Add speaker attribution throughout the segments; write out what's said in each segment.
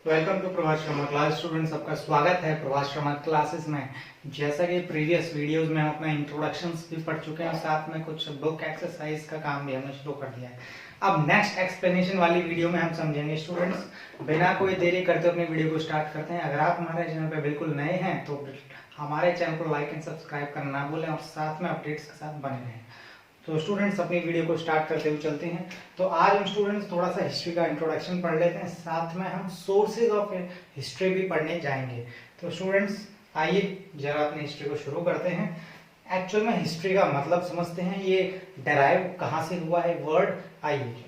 Speaker 1: Welcome to Prabhas Sharma class. Students, आपका स्वागत है प्रभास शर्मा क्लासेस में। जैसा कि प्रीवियस वीडियोस में हम अपना इंट्रोडक्शंस भी पढ़ चुके हैं, साथ में कुछ बुक एक्सरसाइज का काम भी हमने शुरू कर दिया है। अब नेक्स्ट एक्सप्लेनेशन वाली वीडियो में हम समझेंगे। स्टूडेंट्स, बिना कोई देरी करते अपनी वीडियो को स्टार्ट करते हैं। अगर आप हमारे चैनल पर बिल्कुल नए हैं तो हमारे चैनल को लाइक एंड सब्सक्राइब करना ना भूलें और साथ में अपडेट्स के साथ बने रहें। तो स्टूडेंट्स, अपनी वीडियो को स्टार्ट करते हुए चलते हैं। तो आज हम स्टूडेंट्स थोड़ा सा हिस्ट्री का इंट्रोडक्शन पढ़ लेते हैं, साथ में हम सोर्सेज ऑफ हिस्ट्री भी पढ़ने जाएंगे। तो स्टूडेंट्स, आइए जरा अपनी हिस्ट्री को शुरू करते हैं। एक्चुअल में हिस्ट्री का मतलब समझते हैं, ये डेराइव कहाँ से हुआ है वर्ड। आइए,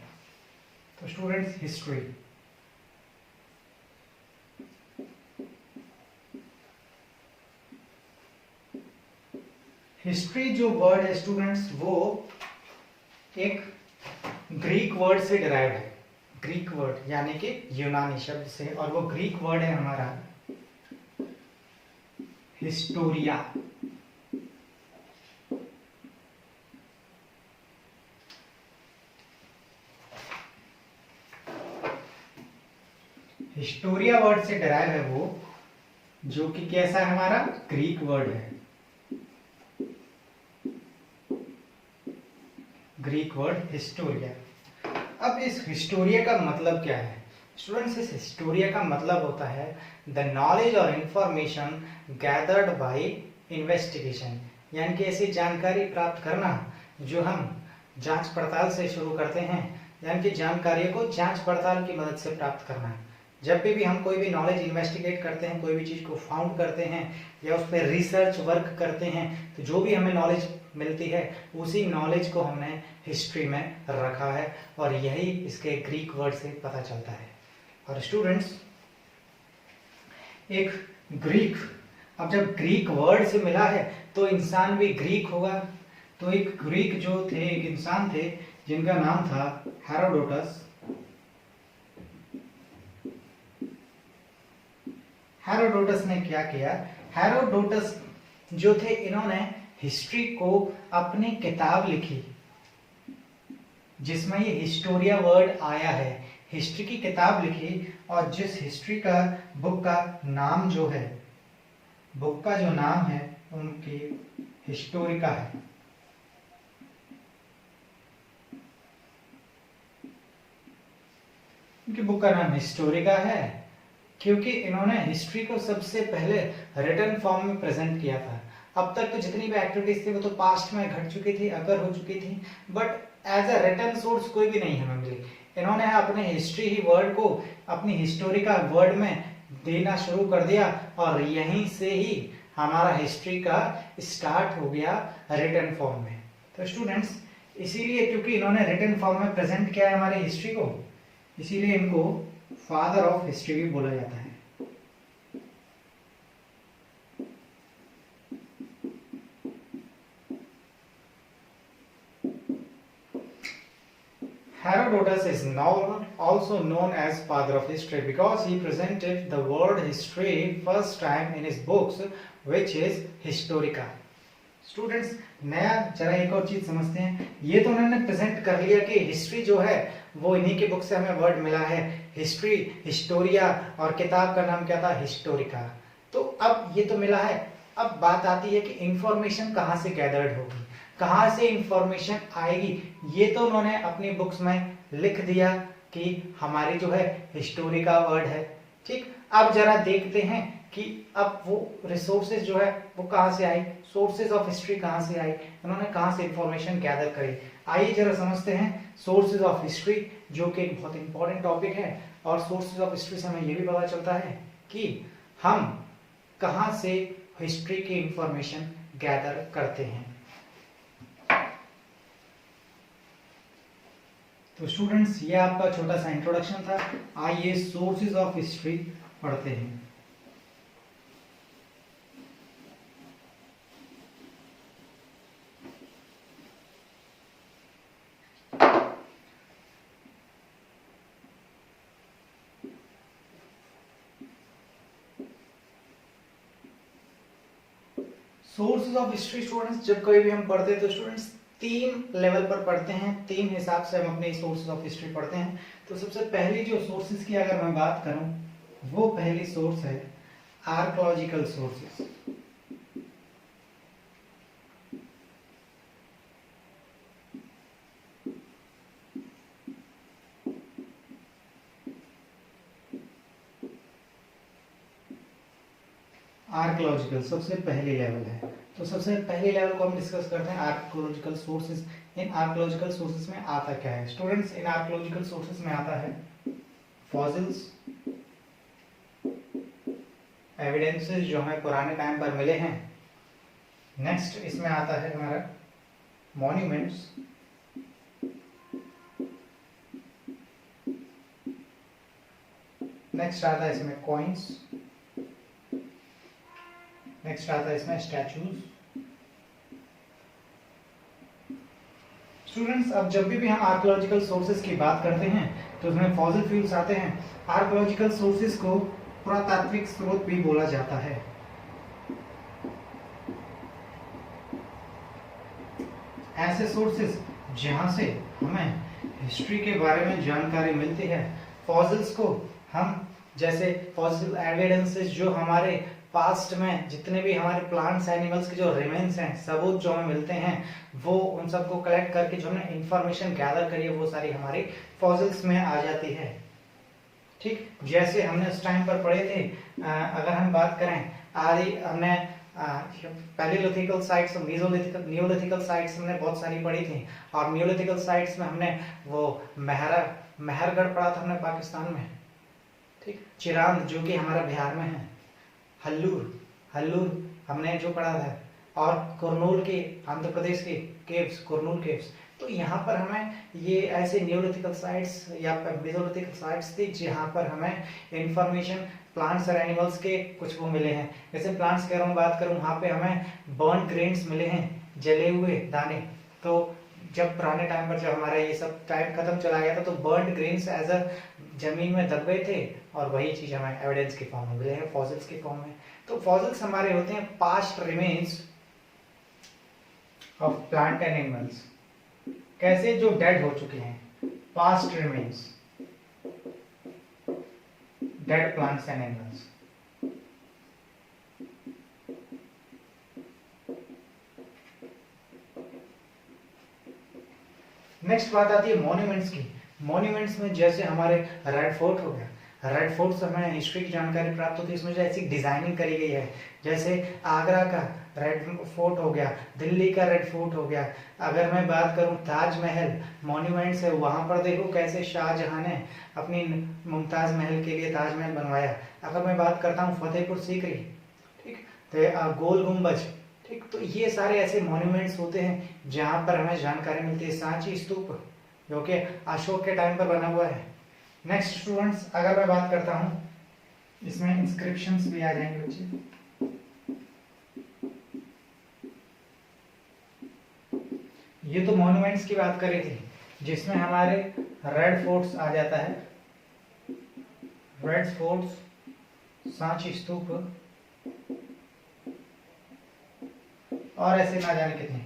Speaker 1: तो स्टूडेंट्स, हिस्ट्री हिस्ट्री जो वर्ड है स्टूडेंट्स, वो एक ग्रीक वर्ड से डिराइव है। ग्रीक वर्ड यानी कि यूनानी शब्द से, और वो ग्रीक वर्ड है हमारा हिस्टोरिया। हिस्टोरिया वर्ड से डिराइव है वो, जो कि कैसा है, हमारा ग्रीक वर्ड है। Greek word Historia. अब इस हिस्टोरिया का मतलब क्या है स्टूडेंट्स? इस हिस्टोरिया का मतलब होता है द नॉलेज और इंफॉर्मेशन गैदर्ड बाय इन्वेस्टिगेशन, यानी कि ऐसी जानकारी प्राप्त करना जो हम जांच पड़ताल से शुरू करते हैं, यानी कि जानकारी को जांच पड़ताल की मदद से प्राप्त करना। जब भी हम कोई भी नॉलेज इन्वेस्टिगेट करते हैं, कोई भी चीज को फाउंड करते हैं या उस पर रिसर्च वर्क करते हैं, तो जो भी हमें नॉलेज मिलती है उसी नॉलेज को हमने हिस्ट्री में रखा है, और यही इसके ग्रीक वर्ड से पता चलता है। और स्टूडेंट्स, एक ग्रीक, अब जब ग्रीक वर्ड से मिला है तो इंसान भी ग्रीक होगा। तो एक ग्रीक जो थे, एक इंसान थे जिनका नाम था हेरोडोटस। हेरोडोटस ने क्या किया? हेरोडोटस जो थे, इन्होंने हिस्ट्री को अपनी किताब लिखी जिसमें ये हिस्टोरिया वर्ड आया है। हिस्ट्री की किताब लिखी, और जिस हिस्ट्री का बुक का नाम जो है, बुक का जो नाम है उनकी हिस्टोरिका है। उनकी बुक का नाम हिस्टोरिका है क्योंकि इन्होंने हिस्ट्री को सबसे पहले रिटन फॉर्म में प्रेजेंट किया था। अब तक तो जितनी भी एक्टिविटीज थी वो तो पास्ट में घट चुकी थी, अगर हो चुकी थी, but as a written source कोई भी नहीं हमें मिली। इन्होंने अपने हिस्ट्री ही वर्ड को अपनी हिस्टोरिका वर्ड में देना शुरू कर दिया, और यहीं से ही हमारा हिस्ट्री का स्टार्ट हो गया रिटन फॉर्म में। तो स्टूडेंट्स, इसीलिए क्योंकि इन्होंने रिटन फॉर्म में प्रेजेंट किया है हमारी हिस्ट्री को, इसीलिए इनको फादर ऑफ हिस्ट्री भी बोला जाता है। Herodotus is now also known as father of history because he presented the word history first time in his books, which is Historica. Students, नया जरा एक और चीज समझते हैं। ये तो उन्होंने प्रेजेंट कर लिया कि हिस्ट्री जो है वो इन्हीं के बुक से हमें वर्ड मिला है, हिस्ट्री, हिस्टोरिया, और किताब का नाम क्या था? हिस्टोरिका। तो अब ये तो मिला है, अब बात आती है कि इंफॉर्मेशन कहाँ से गैदर्ड होगी, कहाँ से इंफॉर्मेशन आएगी। ये तो उन्होंने अपनी बुक्स में लिख दिया कि हमारी जो है हिस्टोरिका वर्ड है, ठीक। अब जरा देखते हैं कि अब वो रिसोर्सेज जो है वो कहाँ से आई, सोर्सेज ऑफ हिस्ट्री कहाँ से आई, उन्होंने कहाँ से इंफॉर्मेशन गैदर करी। आइए जरा समझते हैं सोर्सेज ऑफ हिस्ट्री, जो कि एक बहुत इंपॉर्टेंट टॉपिक है। और सोर्सेज ऑफ हिस्ट्री से हमें ये भी पता चलता है कि हम कहाँ से हिस्ट्री की इंफॉर्मेशन गैदर करते हैं। तो स्टूडेंट्स, ये आपका छोटा सा इंट्रोडक्शन था। आइए सोर्सेज ऑफ हिस्ट्री पढ़ते हैं। सोर्सेज ऑफ हिस्ट्री स्टूडेंट्स, जब कभी भी हम पढ़ते हैं तो स्टूडेंट्स तीन लेवल पर पढ़ते हैं, तीन हिसाब से हम अपने सोर्सेज ऑफ हिस्ट्री पढ़ते हैं। तो सबसे पहली जो सोर्सेज की अगर मैं बात करूं वो पहली सोर्स है आर्कोलॉजिकल सोर्सेस। आर्कोलॉजिकल सबसे पहली लेवल है, तो सबसे पहली लेवल को हम डिस्कस करते हैं आर्कोलॉजिकल सोर्सेज। इन आर्कोलॉजिकल सोर्सेज में आता क्या है स्टूडेंट्स? इन आर्कोलॉजिकल सोर्सेज में आता है फॉसिल्स, एविडेंसेस जो हमें पुराने टाइम पर मिले हैं। नेक्स्ट इसमें आता है हमारा मॉन्यूमेंट्स, नेक्स्ट आता है इसमें कॉइन्स, नेक्स्ट आता है इसमें स्टैचूज। स्टूडेंट्स अब जब भी हम आर्कोलॉजिकल सोर्सेज की बात करते हैं तो उसमें फॉसिल फ्यूल्स आते हैं। आर्कोलॉजिकल सोर्सेज को पुरातात्विक स्रोत भी बोला जाता है। ऐसे सोर्सेज जहां से हमें हिस्ट्री के बारे में जानकारी मिलती है। फॉसिल्स को हम जैसे फॉसिल एविडेंसेस जो हमारे पास्ट में जितने भी हमारे प्लांट्स एनिमल्स के जो रिमेन्स हैं, सबूत जो हमें मिलते हैं, वो उन सबको कलेक्ट करके जो हमने इंफॉर्मेशन गैदर करी है वो सारी हमारी फॉसिल्स में आ जाती है। ठीक, जैसे हमने उस टाइम पर पढ़े थे, अगर हम बात करें आदि हमने पैलियोलिथिकल साइट्स और नियोलिथिकल साइट्स हमने बहुत सारी पढ़ी थी। और नियोलिथिकल साइट्स में हमने वो मेहरगढ़ पढ़ा था हमने पाकिस्तान में। ठीक, चिरांद जो कि हमारा बिहार में है, हल्लूर हमने जो पढ़ा था, और कुरनूल के आंध्र प्रदेश के केव्स, कुरनूल केव्स। तो यहाँ पर हमें ये ऐसे नियोलिथिकल साइट्स या मेसोलिथिकल साइट्स थी जहाँ पर हमें इंफॉर्मेशन प्लांट्स और एनिमल्स के कुछ वो मिले हैं। जैसे प्लांट्स की अगर मैं बात करूँ, वहाँ पे हमें बर्न ग्रेन्स मिले हैं, जले हुए दाने। तो जब पुराने टाइम पर जब हमारा ये सब टाइम खत्म चला गया था तो बर्न ग्रेन्स एज अ जमीन में दबे थे और वही चीज हमें एविडेंस के फॉर्म में मिले हैं, फॉसिल्स के फॉर्म में। तो फॉसिल्स हमारे होते हैं past remains of plant and animals. कैसे? जो डेड हो चुके हैं, past remains, dead plants and animals. Next बात आती है मॉन्यूमेंट्स की। मॉन्यूमेंट्स में जैसे हमारे रेड फोर्ट हो गया, रेड फोर्ट से हमें हिस्ट्री की जानकारी प्राप्त होती है। इसमें जो ऐसी डिजाइनिंग करी गई है, जैसे आगरा का रेड फोर्ट हो गया, दिल्ली का रेड फोर्ट हो गया। अगर मैं बात करूं ताजमहल मॉन्यूमेंट्स है, वहां पर देखो कैसे शाहजहां ने अपनी मुमताज महल के लिए ताजमहल बनवाया। अगर मैं बात करता हूँ फतेहपुर सीकरी, ठीक, तो गोल गुम्बज, ठीक, तो ये सारे ऐसे मॉन्यूमेंट्स होते हैं जहां पर हमें जानकारी मिलती है। सांची स्तूप जो कि अशोक के टाइम पर बना हुआ है। नेक्स्ट स्टूडेंट्स अगर मैं बात करता हूं, इसमें इंस्क्रिप्शंस भी आ जाएंगे बच्चे। ये तो मॉन्यूमेंट्स की बात करी थी जिसमें हमारे रेड फोर्ट्स आ जाता है, रेड फोर्ट्स, सांची स्तूप और ऐसे ना जाने कितने।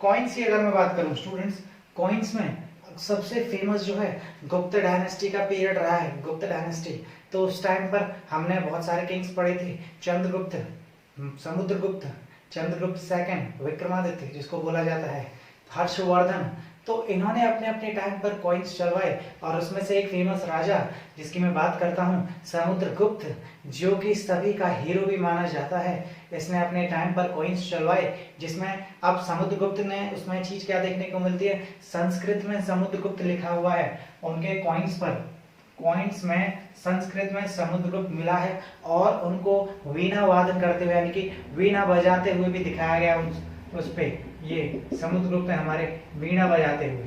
Speaker 1: कॉइन्स की अगर मैं बात करूं स्टूडेंट्स, कॉइन्स में सबसे फेमस जो है गुप्त डायनेस्टी का पीरियड रहा है, गुप्त डायनेस्टी। तो उस टाइम पर हमने बहुत सारे किंग्स पढ़े थे, चंद्रगुप्त, समुद्रगुप्त, चंद्रगुप्त सेकंड, विक्रमादित्य जिसको बोला जाता है, हर्षवर्धन। तो इन्होंने अपने अपने टाइम पर कॉइन्स चलवाए और उसमें से एक फेमस राजा जिसकी मैं बात करता हूँ समुद्रगुप्त, जो कि सभी का हीरो भी माना जाता है। इसने अपने टाइम पर कॉइन्स चलवाए, जिसमें अब समुद्रगुप्त ने उसमें चीज क्या देखने को मिलती है, संस्कृत में समुद्रगुप्त लिखा हुआ है उनके कॉइन्स पर। कॉइन्स में संस्कृत में समुद्रगुप्त मिला है और उनको वीणा वादन करते हुए यानी कि वीणा बजाते हुए भी दिखाया गया उस पे। ये समुद्रगुप्त हमारे वीणा बजाते हुए।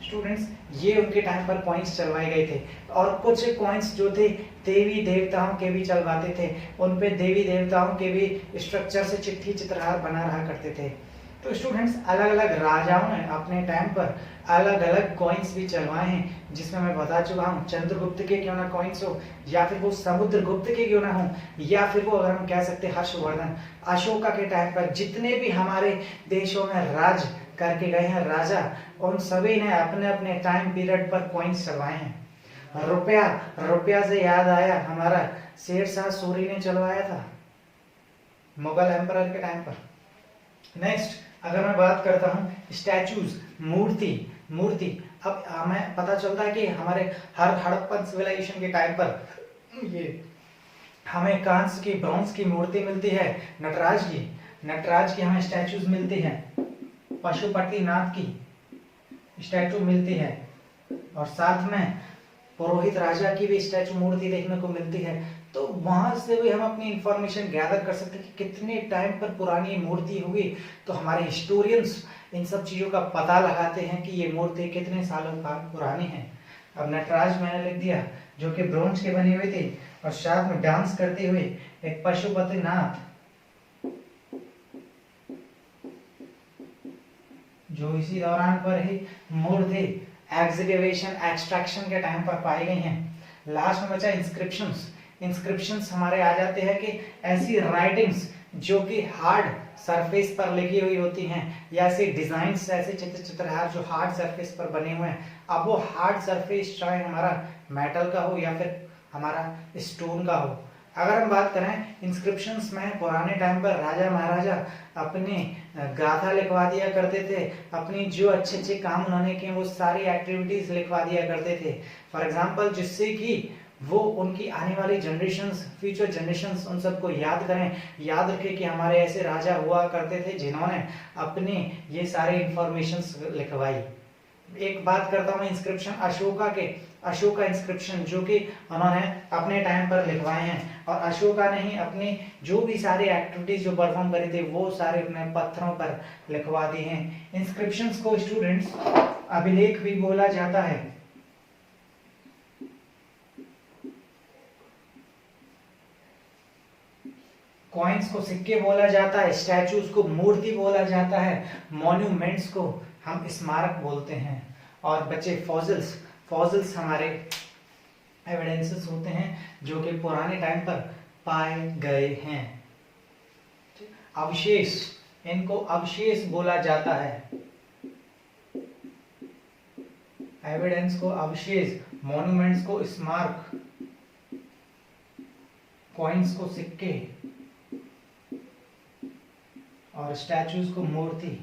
Speaker 1: स्टूडेंट्स ये उनके टाइम पर कॉइन्स चलवाए गए थे। और कुछ कॉइन्स जो थे देवी देवताओं के भी चलवाते थे, उन पे देवी देवताओं के भी स्ट्रक्चर से चिट्ठी चित्रहार बना रहा करते थे। तो स्टूडेंट्स अलग अलग राजाओं ने अपने टाइम पर अलग अलग कॉइन्स भी चलवाए हैं, जिसमें मैं बता चुका हूँ चंद्रगुप्त के क्यों ना कॉइन्स हो, या फिर वो समुद्रगुप्त के क्यों ना हो, या फिर वो अगर हम कह सकते हैं हर्षवर्धन, अशोका के टाइम पर जितने भी हमारे देशों में राज करके गए हैं राजा, उन सभी ने अपने अपने टाइम पीरियड पर कॉइन्स चलवाए हैं। रुपया, रुपया से याद आया, हमारा शेर शाह सूरी ने चलवाया था मुगल एम्परर के टाइम पर। नेक्स्ट अगर मैं बात करता हूँ स्टैचूज, मूर्ति, मूर्ति। अब हमें पता चलता है कि हमारे हड़प्पन सिविलाइजेशन के टाइम पर ये हमें कांस्य की, ब्रॉन्ज की मूर्ति मिलती है, नटराज की हमें स्टैचूज मिलती है, पशुपतिनाथ की स्टैचू मिलती है, और साथ में पुरोहित राजा की भी स्टैचू मूर्ति देखने को मिलती है। तो वहां से भी हम अपनी इंफॉर्मेशन गैदर कर सकते हैं कि कितने टाइम पर पुरानी मूर्ति होगी। तो हमारे हिस्टोरियंस इन सब चीजों का पता लगाते हैं कि ये मूर्ति कितने सालों का पुरानी है। अब नटराज मैंने लिख दिया जो कि ब्रोंज के बनी हुई थी, और साथ में डांस करते हुए एक पशुपतिनाथ जो इसी दौरान पर ही मूर्ति एग्जीक्यूशन एक्सट्रैक्शन के टाइम पर पाई गई हैं। लास्ट में बचा इंस्क्रिप्शंस। इंस्क्रिप्शंस हमारे आ जाते हैं कि ऐसी राइटिंग्स जो कि हार्ड सरफेस पर लिखी हुई होती हैं, या ऐसे डिजाइन्स, ऐसे चित्रहार जो हार्ड सरफेस पर बने हुए हैं। अब वो हार्ड सरफेस चाहे हमारा मेटल का हो या फिर हमारा स्टोन का हो। अगर हम बात करें इंस्क्रिप्शंस में, पुराने टाइम पर राजा महाराजा अपने गाथा लिखवा दिया करते थे, अपनी जो अच्छे अच्छे काम उन्होंने किए वो सारी एक्टिविटीज लिखवा दिया करते थे। फॉर एग्जाम्पल, जिससे कि वो उनकी आने वाली जनरेशंस, फ्यूचर जनरेशंस उन सबको याद करें, याद रखें कि हमारे ऐसे राजा हुआ करते थे जिन्होंने अपने ये सारे इंफॉर्मेशंस लिखवाई। एक बात करता हूँ इंस्क्रिप्शन अशोका के, अशोका इंस्क्रिप्शन जो कि उन्होंने अपने टाइम पर लिखवाए हैं, और अशोका ने ही अपनी जो भी सारी एक्टिविटीज जो परफॉर्म करी थी वो सारे अपने पत्थरों पर लिखवा दी हैं। इंस्क्रिप्शंस को स्टूडेंट्स अभिलेख भी बोला जाता है। कॉइन्स को सिक्के बोला जाता है, स्टैचूज को मूर्ति बोला जाता है, मॉन्यूमेंट्स को हम स्मारक बोलते हैं। और बच्चे फॉसिल्स, फॉसिल्स हमारे एविडेंसेस होते हैं जो कि पुराने टाइम पर पाए गए हैं। अवशेष, इनको अवशेष बोला जाता है। एविडेंस को अवशेष, मॉन्यूमेंट्स को स्मारक, कॉइन्स को सिक्के और स्टैचूज को मूर्ति।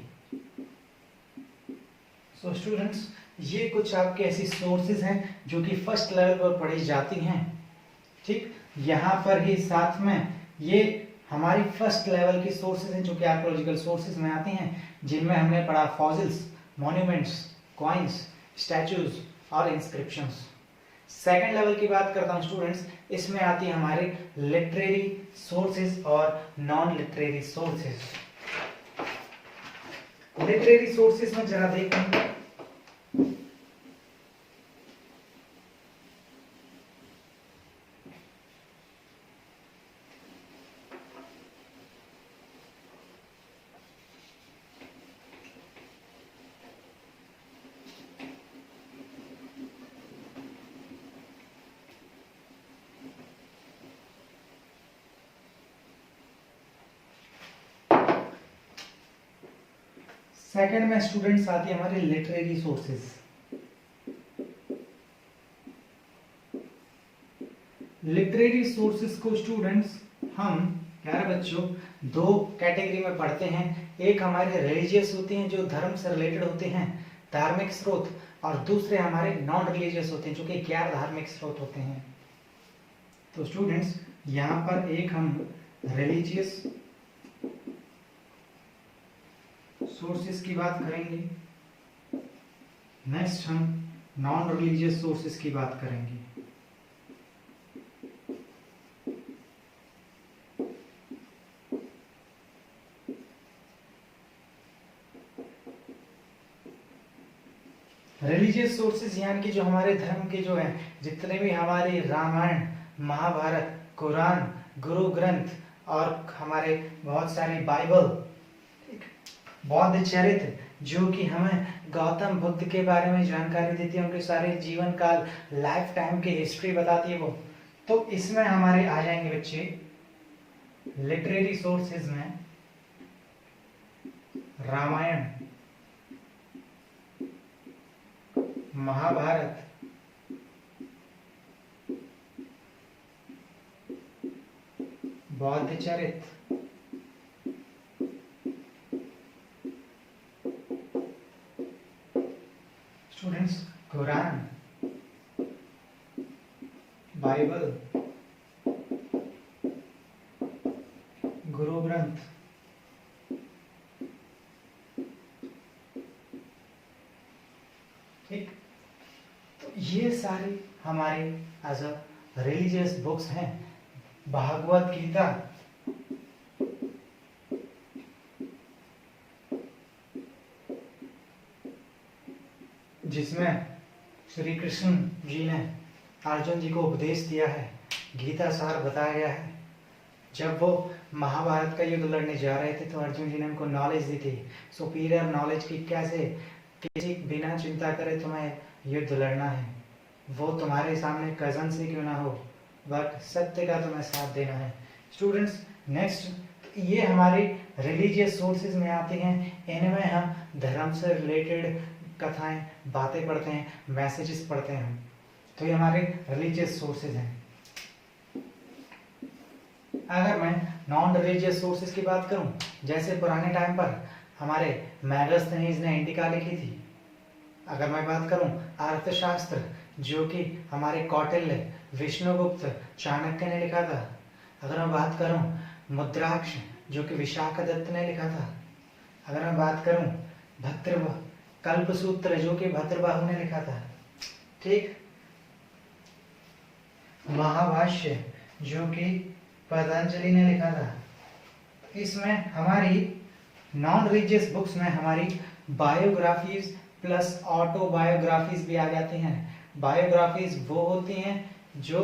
Speaker 1: सो स्टूडेंट्स, ये कुछ आपके ऐसी सोर्सेज हैं जो कि फर्स्ट लेवल पर पढ़ी जाती हैं। ठीक, यहाँ पर ही साथ में ये हमारी फर्स्ट लेवल की सोर्सेज हैं जो कि आर्कियोलॉजिकल सोर्सेज में आती हैं, जिनमें हमने पढ़ा फॉसिल्स, मॉन्यूमेंट्स, कॉइन्स, स्टैचूज और इंस्क्रिप्शंस। सेकेंड लेवल की बात करता हूँ स्टूडेंट्स, इसमें आती है हमारे लिटरेरी सोर्सेज और non literary sources. Literary sources में जरा देखें, सेकंड में स्टूडेंट्स आती है हमारी लिटरेरी सोर्सेज। लिटरेरी सोर्सेज को स्टूडेंट्स हम प्यारे बच्चों दो कैटेगरी में पढ़ते हैं। एक हमारे रिलीजियस होते हैं जो धर्म से रिलेटेड होते हैं, धार्मिक स्रोत, और दूसरे हमारे नॉन रिलीजियस होते हैं जो कि गैर धार्मिक स्रोत होते हैं। तो स्टूडेंट्स यहाँ पर एक हम रिलीजियस सोर्सेस की बात करेंगे, नेक्स्ट हम नॉन रिलीजियस सोर्सेस की बात करेंगे। रिलीजियस सोर्सेज यानी कि जो हमारे धर्म के जो हैं, जितने भी हमारे रामायण, महाभारत, कुरान, गुरु ग्रंथ और हमारे बहुत सारी बाइबल, बौद्ध चरित्र जो कि हमें गौतम बुद्ध के बारे में जानकारी देती है, उनके सारे जीवन काल, लाइफ टाइम की हिस्ट्री बताती है वो। तो इसमें हमारे आ जाएंगे बच्चे लिटरेरी सोर्सेज में रामायण, महाभारत, बौद्ध चरित, स्टूडेंट्स कुरान, बाइबल, गुरु ग्रंथ, ठीक। तो ये सारी हमारी एज अ रिलीजियस बुक्स हैं। भागवत गीता, जिसमें श्री कृष्ण जी ने अर्जुन जी को उपदेश दिया है, गीता सार बताया गया है। जब वो महाभारत का युद्ध लड़ने जा रहे थे तो अर्जुन जी ने उनको नॉलेज दी थी, सुपीरियर नॉलेज की, कैसे किसी बिना चिंता करे तुम्हें युद्ध लड़ना है, वो तुम्हारे सामने कजन से क्यों ना हो, बट सत्य का तुम्हें साथ देना है। स्टूडेंट्स नेक्स्ट, ये हमारी रिलीजियस सोर्सेज में आती हैं। इनमें हम धर्म से रिलेटेड कथाएं, बातें पढ़ते हैं, मैसेजेस पढ़ते हैं हम। तो ये हमारे रिलीजियस सोर्सेज हैं। अगर मैं नॉन रिलीजियस सोर्सेज की बात करूं, जैसे पुराने टाइम पर हमारे मैगस्थनीज ने इंडिका लिखी थी। अगर मैं बात करूं अर्थशास्त्र, जो कि हमारे कौटिल्य, विष्णुगुप्त, चाणक्य ने लिखा था। अगर मैं बात करूं मुद्राक्ष, जो कि विशाखदत्त ने लिखा था। अगर मैं बात करूं कल्पसूत्र, जो कि भद्रबाहु ने लिखा था, ठीक। महाभाष्य, जो कि पतंजलि ने लिखा था। इसमें हमारी नॉन रिलीजियस बुक्स में हमारी बायोग्राफीज प्लस ऑटोबायोग्राफीज भी आ जाती हैं। बायोग्राफीज वो होती हैं जो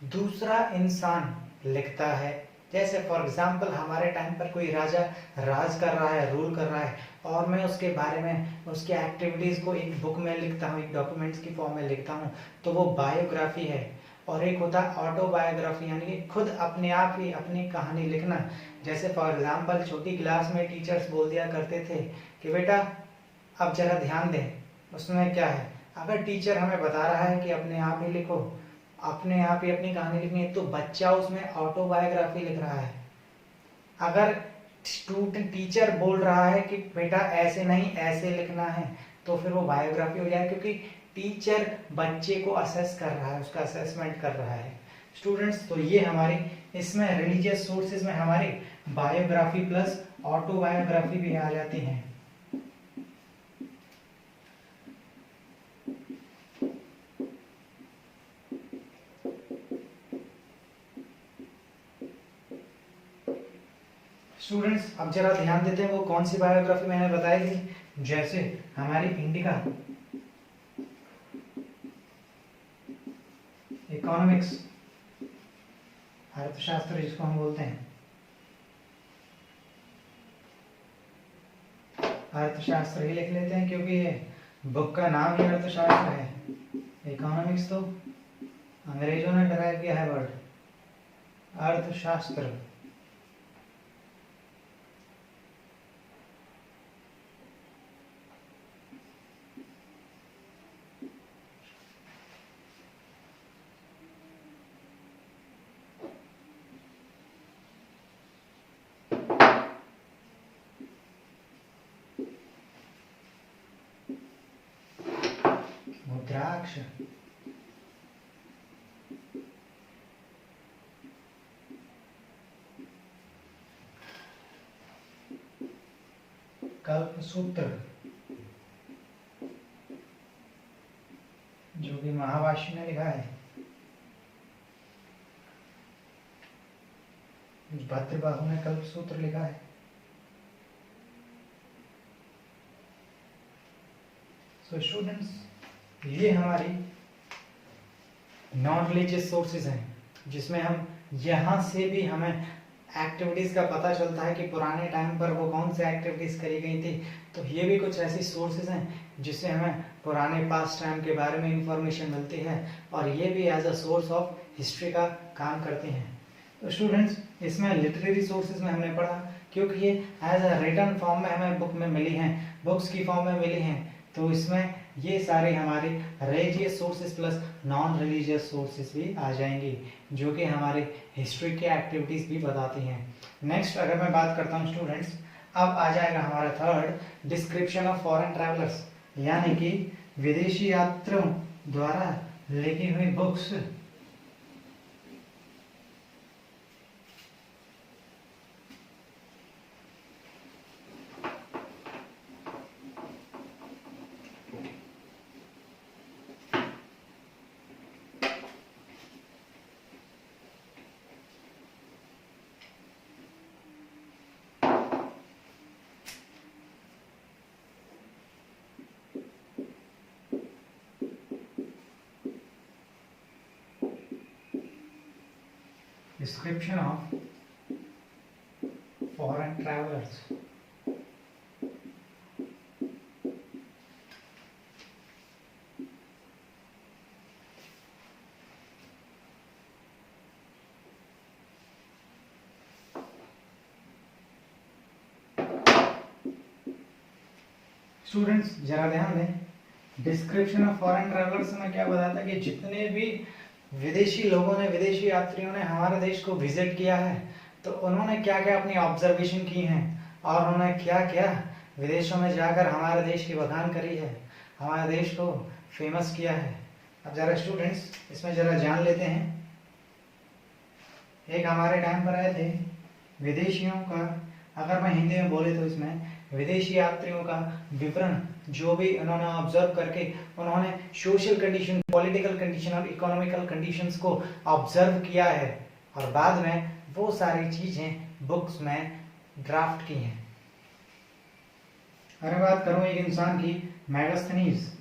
Speaker 1: दूसरा इंसान लिखता है। जैसे फॉर एग्जाम्पल हमारे टाइम पर कोई राजा राज कर रहा है, रूल कर रहा है, और मैं उसके बारे में, उसके एक्टिविटीज को एक बुक में लिखता हूँ, एक डॉक्यूमेंट्स की फॉर्म में लिखता हूँ, तो वो बायोग्राफी है। और एक होता है ऑटोबायोग्राफी, यानी कि खुद अपने आप ही अपनी कहानी लिखना। जैसे फॉर एग्जाम्पल छोटी क्लास में टीचर्स बोल दिया करते थे कि बेटा अब जरा ध्यान दें, उसमें क्या है, अगर टीचर हमें बता रहा है कि अपने आप ही लिखो, अपने आप ही अपनी कहानी लिखनी है, तो बच्चा उसमें ऑटोबायोग्राफी लिख रहा है। अगर स्टूडेंट टीचर बोल रहा है कि बेटा ऐसे नहीं ऐसे लिखना है, तो फिर वो बायोग्राफी हो जाए, क्योंकि टीचर बच्चे को असेस कर रहा है, उसका असेसमेंट कर रहा है। स्टूडेंट्स, तो ये हमारी इसमें रिलीजियस सोर्सेज में हमारी बायोग्राफी प्लस ऑटोबायोग्राफी भी आ जाती हैं। स्टूडेंट्स, अब जरा ध्यान देते हैं वो कौन सी बायोग्राफी मैंने बताई थी। जैसे हमारी इंडिका, इकोनॉमिक्स, अर्थशास्त्र जिसको हम बोलते हैं, अर्थशास्त्र ही लिख लेते हैं क्योंकि ये बुक का नाम ही अर्थशास्त्र है। इकोनॉमिक्स तो अंग्रेजों ने डराइव किया है वर्ड, अर्थशास्त्र। मुद्राक्ष, कल्पसूत्र, जो कि महाभाष्य ने लिखा है, भद्रबाहु ने कल्पसूत्र लिखा है। सो स्टूडेंट्स, ये हमारी नॉन रिलीजियस सोर्सेज हैं, जिसमें हम यहाँ से भी हमें एक्टिविटीज का पता चलता है कि पुराने टाइम पर वो कौन सी एक्टिविटीज करी गई थी। तो ये भी कुछ ऐसी सोर्सेज हैं जिससे हमें पुराने पास्ट टाइम के बारे में इंफॉर्मेशन मिलती है, और ये भी as a source of history का काम करते हैं। तो स्टूडेंट्स, इसमें लिटरेरी सोर्सेज में हमने पढ़ा, क्योंकि ये एज अ रिटन फॉर्म में हमें बुक में मिली हैं, बुक्स की फॉर्म में मिली हैं, तो इसमें ये सारे हमारे religious sources plus non religious sources भी आ जाएंगे, जो कि हमारे हिस्ट्री के एक्टिविटीज भी बताती हैं। नेक्स्ट अगर मैं बात करता हूँ स्टूडेंट्स, अब आ जाएगा हमारा third, description of foreign travellers, यानी कि विदेशी यात्रियों द्वारा लिखी हुई books. Description of foreign travelers. Students जरा ध्यान दें, डिस्क्रिप्शन ऑफ फॉरेन ट्रैवलर्स में क्या बताता है कि जितने भी विदेशी लोगों ने, विदेशी यात्रियों ने हमारे देश को विजिट किया है, तो उन्होंने क्या क्या अपनी ऑब्जर्वेशन की हैं और उन्होंने क्या क्या विदेशों में जाकर हमारे देश की बखान करी है, हमारे देश को फेमस किया है। अब जरा स्टूडेंट्स इसमें जरा जान लेते हैं। एक हमारे टाइम पर आए थे विदेशियों का, अगर मैं हिंदी में बोले तो इसमें विदेशी यात्रियों का विवरण, जो भी उन्होंने ऑब्जर्व करके उन्होंने सोशल कंडीशन, पॉलिटिकल कंडीशन और इकोनॉमिकल कंडीशंस को ऑब्जर्व किया है और बाद में वो सारी चीजें बुक्स में ड्राफ्ट की हैं। अगर बात करूं एक इंसान की, मेगास्थनीज,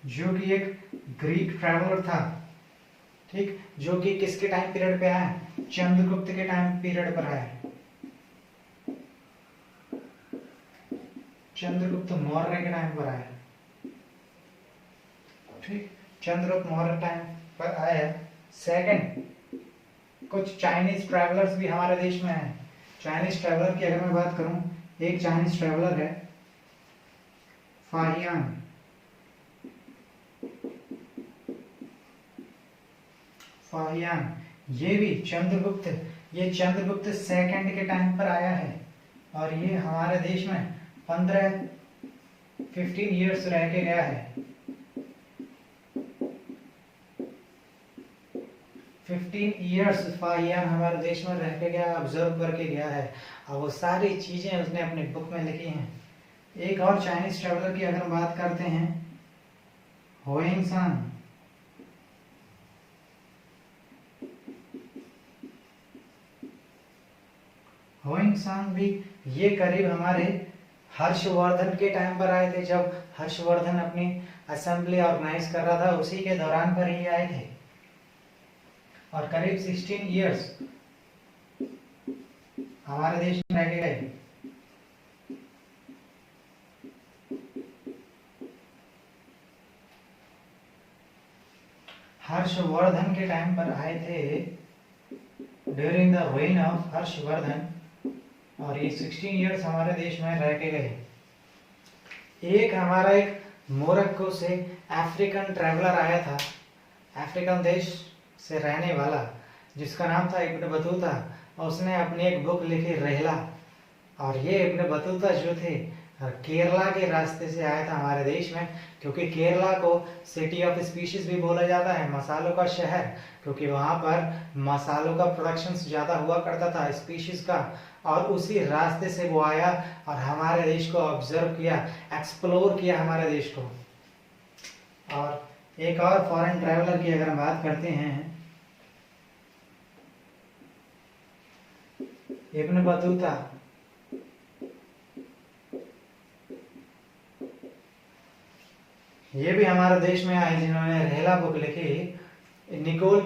Speaker 1: जो कि एक ग्रीक ट्रैवलर था, ठीक, जो कि किसके टाइम पीरियड पे आया, चंद्रगुप्त के टाइम पीरियड पर आया, चंद्रगुप्त मौर्य के टाइम पर आया, ठीक, चंद्रगुप्त मौर्य टाइम पर आया। सेकंड, कुछ चाइनीज ट्रैवलर्स भी हमारे देश में हैं। चाइनीज ट्रैवलर की अगर मैं बात करूं, एक चाइनीज ट्रैवलर है फाहियान, फाहियान, ये भी चंद्रगुप्त, ये चंद्रगुप्त सेकंड के टाइम पर आया है और ये हमारे देश में 15 ईयर्स रह के गया है। 15 ईयर्स फाहियान हमारे देश में रह के गया, ऑब्जर्व करके गया है और वो सारी चीजें उसने अपनी बुक में लिखी हैं। एक और चाइनीज ट्रैवलर की अगर हम बात करते हैं, होइंग-सांग, होइंग-सांग भी ये करीब हमारे हर्षवर्धन के टाइम पर आए थे, जब हर्षवर्धन अपनी असेंबली ऑर्गेनाइज कर रहा था उसी के दौरान पर ही आए थे और करीब 16 ईयर्स हमारे देश में रह गए। हर्षवर्धन के टाइम पर आए थे, during the rain of Harshvardhan, और ये 16 ईयर्स हमारे देश में रह के गए। एक हमारा एक मोरक्को से अफ्रीकन ट्रैवलर आया था, अफ्रीकन देश से रहने वाला, जिसका नाम था इब्न बतूता, और उसने अपनी एक बुक लिखी रहला, और ये इब्न बतूता जो थे केरला के रास्ते से आया था हमारे देश में, क्योंकि केरला को सिटी ऑफ स्पीशीज भी बोला जाता है, मसालों का शहर, क्योंकि वहां पर मसालों का प्रोडक्शन ज्यादा हुआ करता था, स्पीशीज का, और उसी रास्ते से वो आया और हमारे देश को ऑब्जर्व किया, एक्सप्लोर किया हमारे देश को। और एक और फॉरेन ट्रैवलर की अगर हम बात करते हैं, इब्न बतूता, ये भी हमारे देश में आए जिन्होंने रहला बुक लिखी। निकोल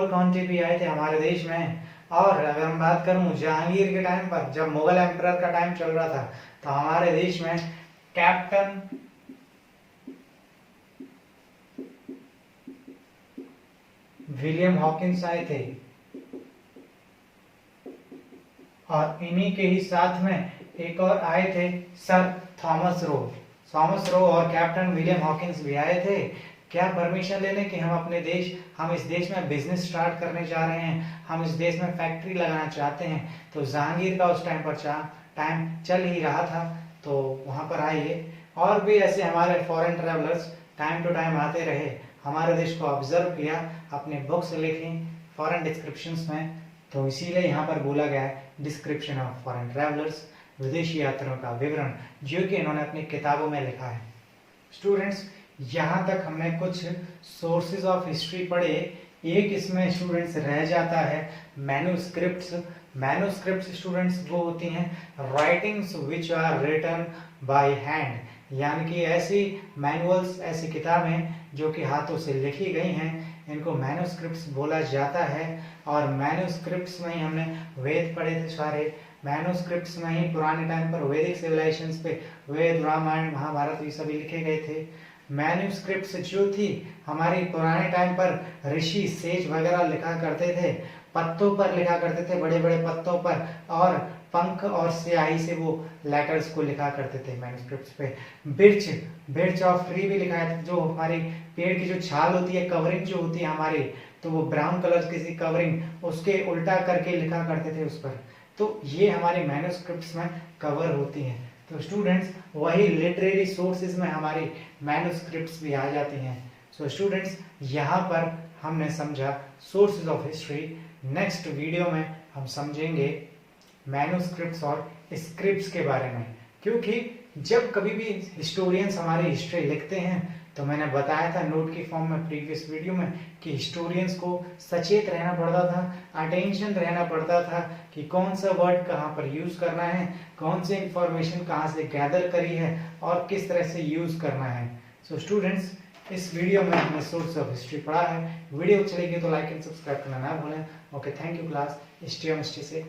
Speaker 1: कॉन्टी भी आए थे हमारे देश में। और अगर हम बात करूं जहांगीर के टाइम पर, जब मुगल एम्परर का टाइम चल रहा था, तो हमारे देश में कैप्टन विलियम हॉकिंस आए थे। और इन्हीं के ही साथ में एक और आए थे sir Thomas Roe. Thomas Roe और कैप्टन विलियम हॉकिंस भी आए थे। क्या परमिशन लेने कि हम इस देश में बिजनेस स्टार्ट करने जा रहे हैं, हम इस देश में फैक्ट्री लगाना चाहते हैं। तो जहांगीर का उस टाइम पर टाइम चल ही रहा था, तो वहां पर आइए। और भी ऐसे हमारे foreign travellers time to time आते रहे, हमारे देश को ऑब्जर्व किया, अपने बुक्स लिखी फॉरेन डिस्क्रिप्शंस में। तो इसीलिए यहाँ पर बोला गया है डिस्क्रिप्शन ऑफ फॉरेन ट्रेवलर्स, विदेशी यात्रियों का विवरण, जो कि इन्होंने अपनी किताबों में लिखा है। स्टूडेंट्स, यहाँ तक हमने कुछ सोर्सेज ऑफ हिस्ट्री पढ़े। एक इसमें स्टूडेंट्स रह जाता है मैन्युस्क्रिप्ट्स। मैन्युस्क्रिप्ट्स स्टूडेंट्स वो होती हैं writings which are written by hand, यानी कि ऐसी मैनुअल्स, ऐसी किताबें जो कि हाथों से लिखी गई हैं, इनको मैन्युस्क्रिप्ट्स बोला जाता है। और मैन्युस्क्रिप्ट्स में ही हमने वेद पढ़े थे सारे। मैन्युस्क्रिप्ट्स में ही पुराने टाइम पर वैदिक सिविलाइजेशंस पे वेद, रामायण, महाभारत ये सभी लिखे गए थे। मैन्युस्क्रिप्ट्स जो थी हमारी पुराने टाइम पर ऋषि सेज वगैरह लिखा करते थे, पत्तों पर लिखा करते थे, बड़े बड़े पत्तों पर, और पंख और स्याही से वो लेटर्स को लिखा करते थे मैन्युस्क्रिप्ट्स पे। बिर्च ऑफ ट्री भी लिखा है, जो हमारी पेड़ की जो छाल होती है, कवरिंग जो होती है हमारी, तो वो ब्राउन कलर की कवरिंग उसके उल्टा करके लिखा करते थे उस पर। तो ये हमारी मैन्युस्क्रिप्ट्स में कवर होती हैं। तो स्टूडेंट्स, वही लिटरेरी सोर्सेज में हमारी मैन्युस्क्रिप्ट्स भी आ जाती हैं। सो स्टूडेंट्स, यहाँ पर हमने समझा sources of history. Next video में हम समझेंगे मैन्युस्क्रिप्ट्स और स्क्रिप्ट्स के बारे में, क्योंकि जब कभी भी हिस्टोरियंस हमारी हिस्ट्री लिखते हैं, तो मैंने बताया था नोट की फॉर्म में प्रीवियस वीडियो में कि हिस्टोरियंस को सचेत रहना पड़ता था, अटेंशन रहना पड़ता था कि कौन सा वर्ड कहाँ पर यूज करना है, कौन सी इंफॉर्मेशन कहाँ से गैदर करी है और किस तरह से यूज करना है। सो स्टूडेंट्स, इस वीडियो में हमने सोर्स ऑफ हिस्ट्री पढ़ा है। वीडियो अच्छी लगी तो लाइक एंड सब्सक्राइब करना ना भूलें। Okay, thank you class. Stay home, stay safe.